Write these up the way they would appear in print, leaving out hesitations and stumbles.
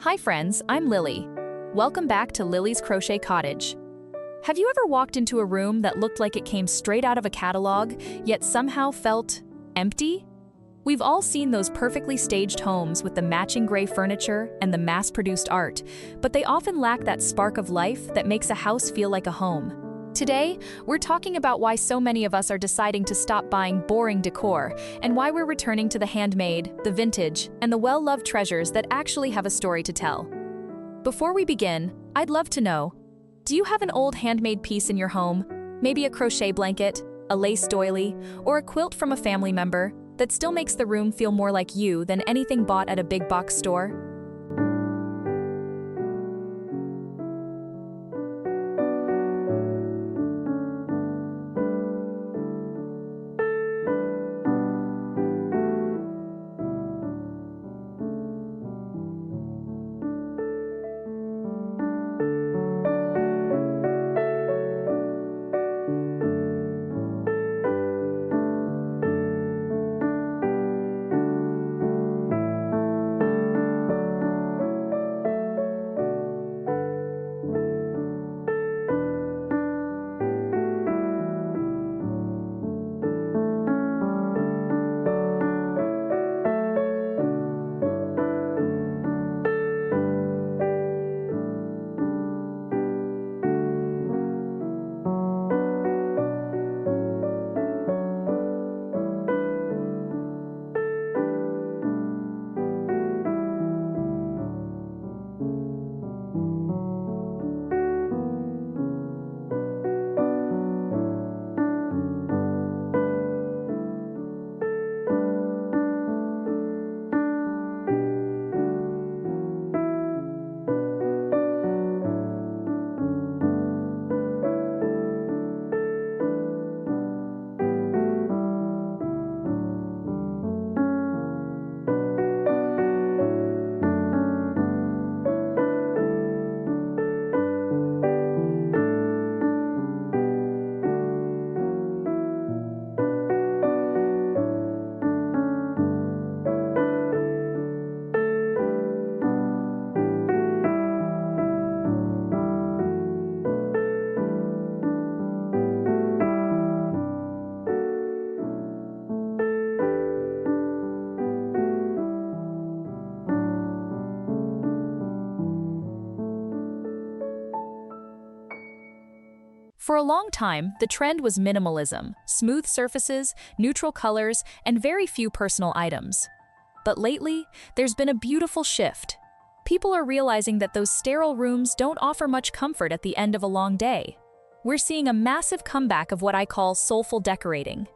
Hi friends, I'm Lily. Welcome back to Lily's Crochet Cottage. Have you ever walked into a room that looked like it came straight out of a catalog, yet somehow felt empty? We've all seen those perfectly staged homes with the matching gray furniture and the mass-produced art, but they often lack that spark of life that makes a house feel like a home. Today, we're talking about why so many of us are deciding to stop buying boring decor and why we're returning to the handmade, the vintage, and the well-loved treasures that actually have a story to tell. Before we begin, I'd love to know, do you have an old handmade piece in your home, maybe a crochet blanket, a lace doily, or a quilt from a family member that still makes the room feel more like you than anything bought at a big box store? For a long time, the trend was minimalism, smooth surfaces, neutral colors, and very few personal items. But lately, there's been a beautiful shift. People are realizing that those sterile rooms don't offer much comfort at the end of a long day. We're seeing a massive comeback of what I call soulful decorating.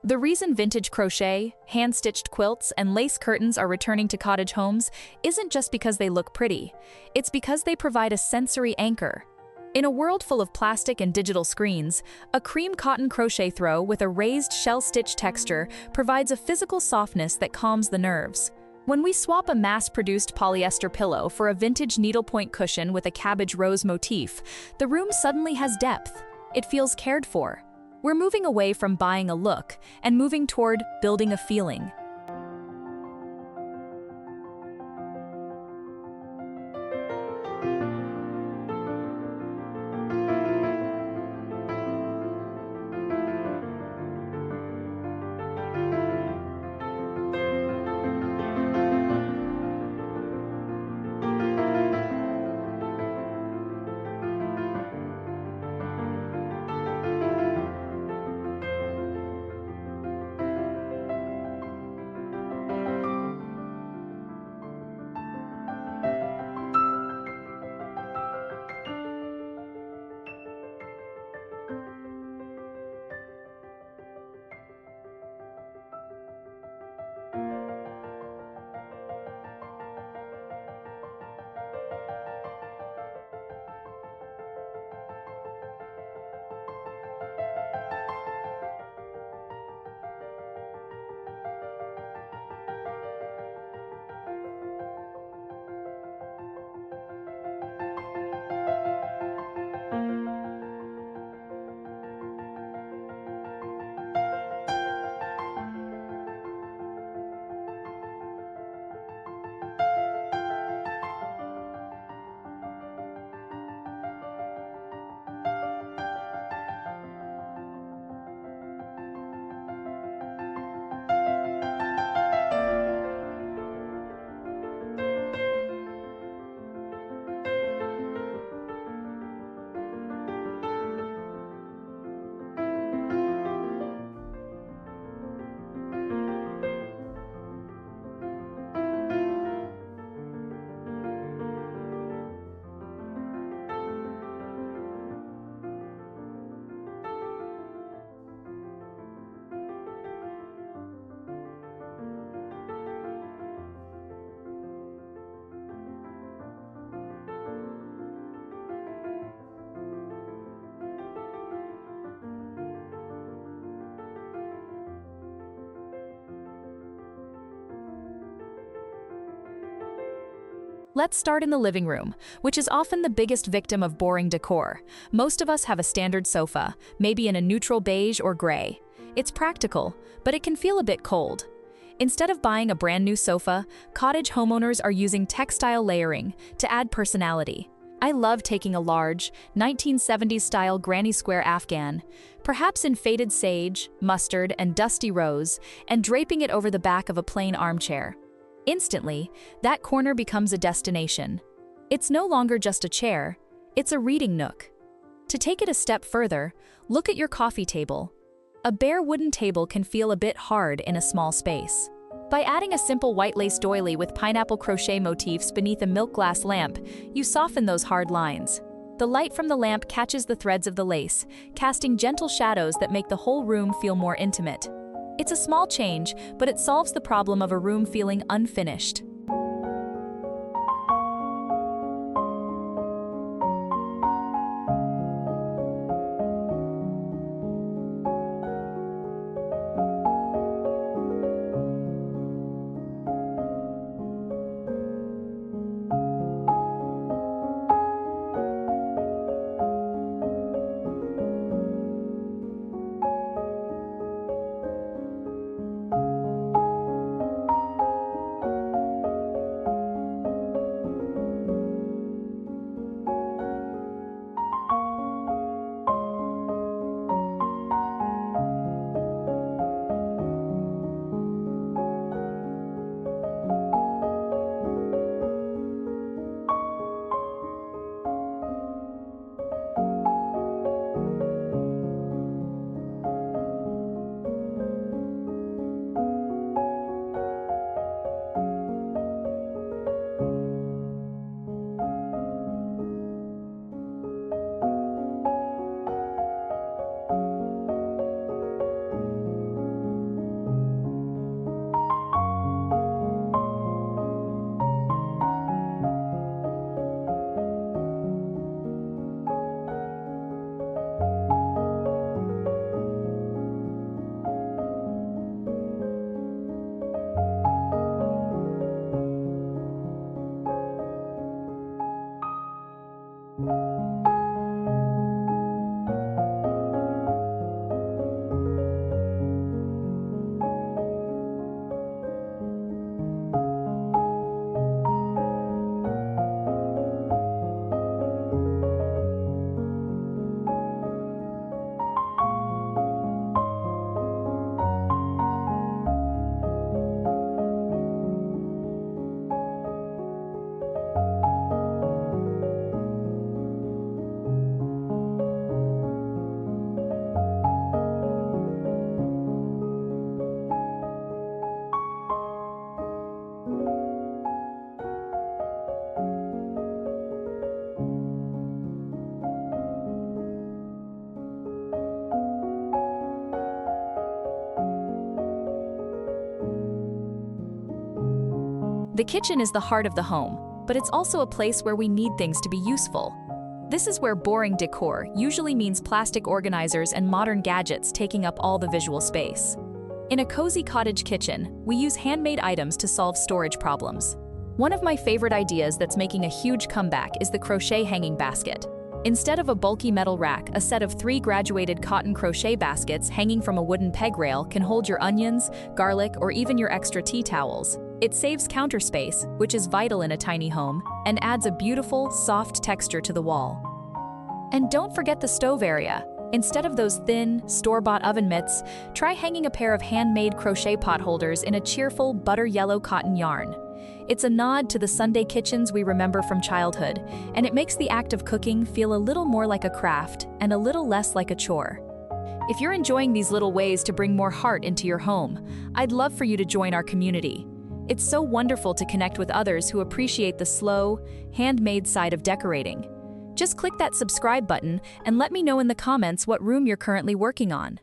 The reason vintage crochet, hand-stitched quilts, and lace curtains are returning to cottage homes isn't just because they look pretty. It's because they provide a sensory anchor. In a world full of plastic and digital screens, a cream cotton crochet throw with a raised shell-stitch texture provides a physical softness that calms the nerves. When we swap a mass-produced polyester pillow for a vintage needlepoint cushion with a cabbage rose motif, the room suddenly has depth. It feels cared for. We're moving away from buying a look and moving toward building a feeling. Let's start in the living room, which is often the biggest victim of boring decor. Most of us have a standard sofa, maybe in a neutral beige or gray. It's practical, but it can feel a bit cold. Instead of buying a brand new sofa, cottage homeowners are using textile layering to add personality. I love taking a large, 1970s-style granny square Afghan, perhaps in faded sage, mustard, and dusty rose, and draping it over the back of a plain armchair. Instantly, that corner becomes a destination. It's no longer just a chair, it's a reading nook. To take it a step further, look at your coffee table. A bare wooden table can feel a bit hard in a small space. By adding a simple white lace doily with pineapple crochet motifs beneath a milk glass lamp, you soften those hard lines. The light from the lamp catches the threads of the lace, casting gentle shadows that make the whole room feel more intimate. It's a small change, but it solves the problem of a room feeling unfinished. The kitchen is the heart of the home, but it's also a place where we need things to be useful. This is where boring decor usually means plastic organizers and modern gadgets taking up all the visual space. In a cozy cottage kitchen, we use handmade items to solve storage problems. One of my favorite ideas that's making a huge comeback is the crochet hanging basket. Instead of a bulky metal rack, a set of 3 graduated cotton crochet baskets hanging from a wooden peg rail can hold your onions, garlic, or even your extra tea towels. It saves counter space, which is vital in a tiny home, and adds a beautiful, soft texture to the wall. And don't forget the stove area. Instead of those thin, store-bought oven mitts, try hanging a pair of handmade crochet pot holders in a cheerful butter yellow cotton yarn. It's a nod to the Sunday kitchens we remember from childhood, and it makes the act of cooking feel a little more like a craft and a little less like a chore. If you're enjoying these little ways to bring more heart into your home, I'd love for you to join our community. It's so wonderful to connect with others who appreciate the slow, handmade side of decorating. Just click that subscribe button and let me know in the comments what room you're currently working on.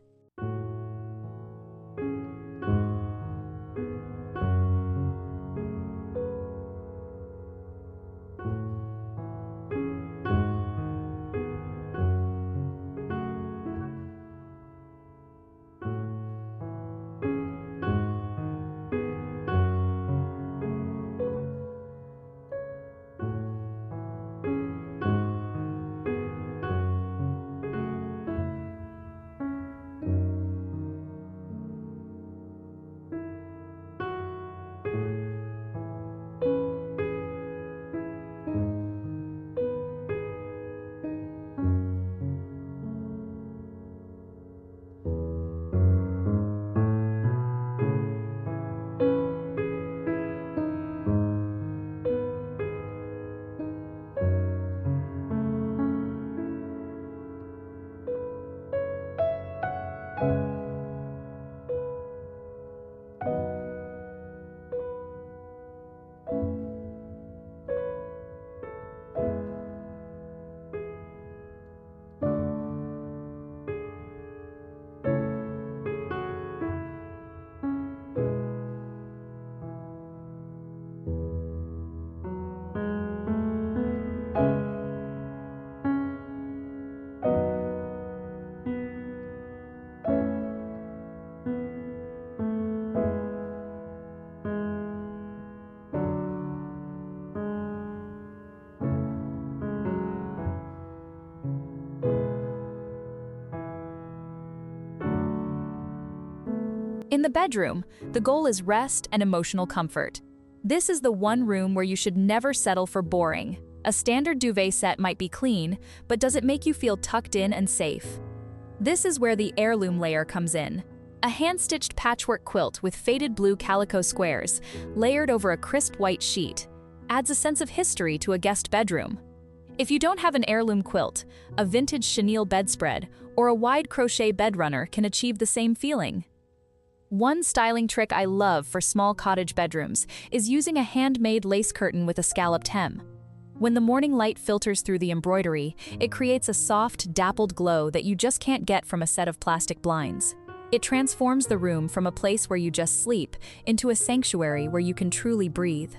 In the bedroom, the goal is rest and emotional comfort. This is the one room where you should never settle for boring. A standard duvet set might be clean, but does it make you feel tucked in and safe? This is where the heirloom layer comes in. A hand-stitched patchwork quilt with faded blue calico squares, layered over a crisp white sheet, adds a sense of history to a guest bedroom. If you don't have an heirloom quilt, a vintage chenille bedspread or a wide crochet bedrunner can achieve the same feeling. One styling trick I love for small cottage bedrooms is using a handmade lace curtain with a scalloped hem. When the morning light filters through the embroidery, it creates a soft, dappled glow that you just can't get from a set of plastic blinds. It transforms the room from a place where you just sleep into a sanctuary where you can truly breathe.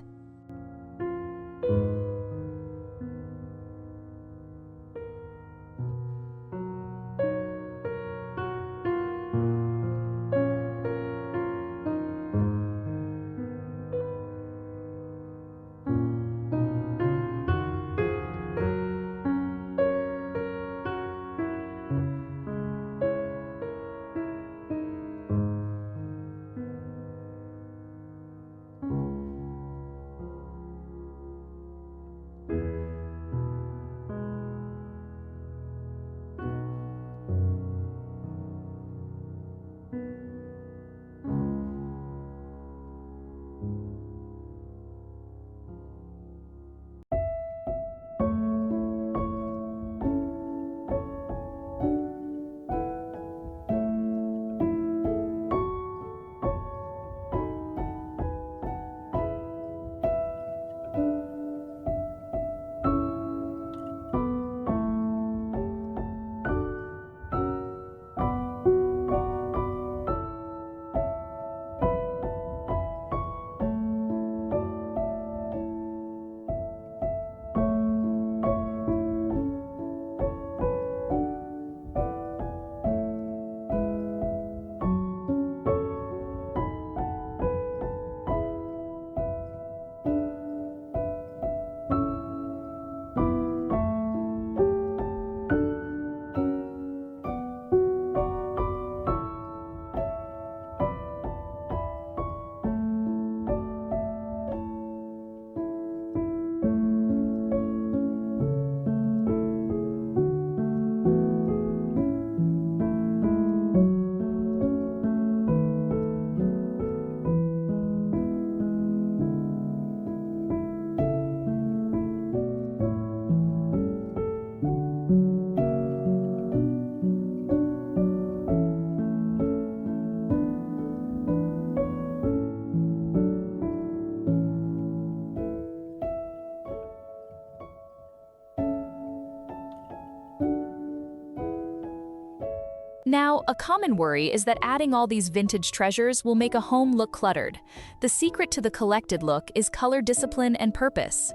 Now, a common worry is that adding all these vintage treasures will make a home look cluttered. The secret to the collected look is color discipline and purpose.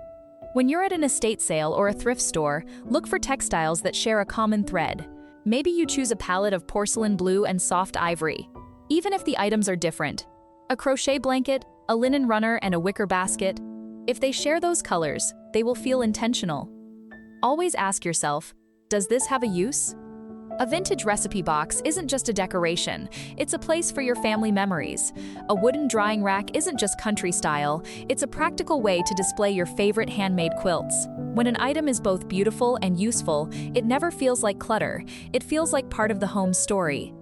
When you're at an estate sale or a thrift store, look for textiles that share a common thread. Maybe you choose a palette of porcelain blue and soft ivory. Even if the items are different, a crochet blanket, a linen runner, and a wicker basket, if they share those colors, they will feel intentional. Always ask yourself, does this have a use? A vintage recipe box isn't just a decoration, it's a place for your family memories. A wooden drying rack isn't just country style, it's a practical way to display your favorite handmade quilts. When an item is both beautiful and useful, it never feels like clutter, it feels like part of the home's story.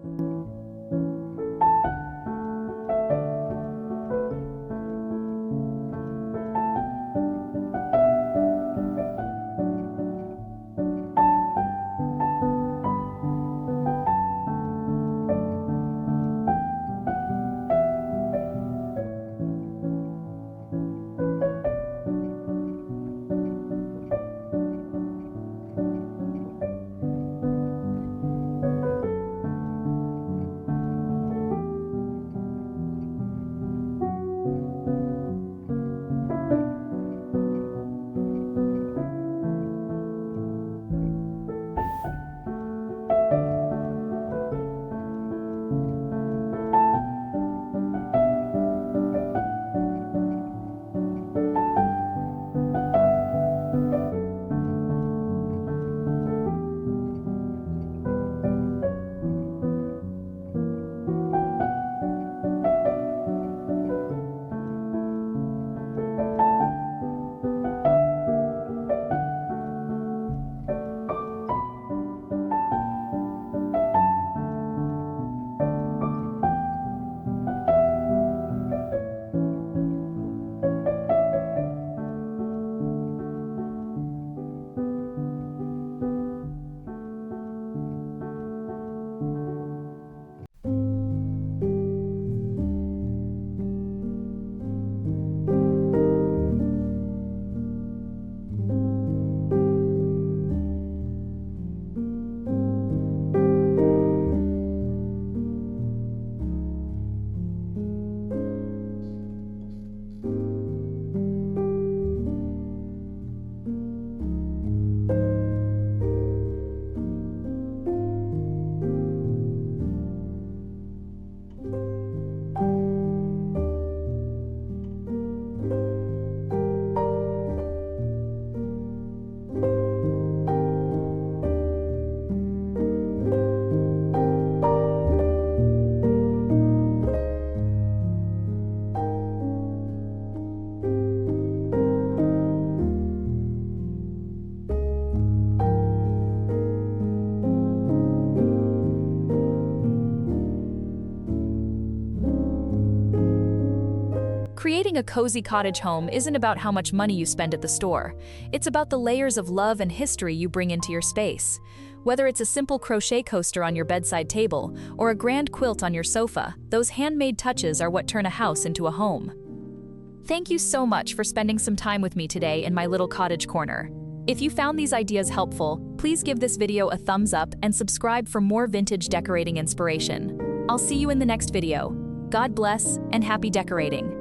Creating a cozy cottage home isn't about how much money you spend at the store. It's about the layers of love and history you bring into your space. Whether it's a simple crochet coaster on your bedside table or a grand quilt on your sofa, those handmade touches are what turn a house into a home. Thank you so much for spending some time with me today in my little cottage corner. If you found these ideas helpful, please give this video a thumbs up and subscribe for more vintage decorating inspiration. I'll see you in the next video. God bless and happy decorating.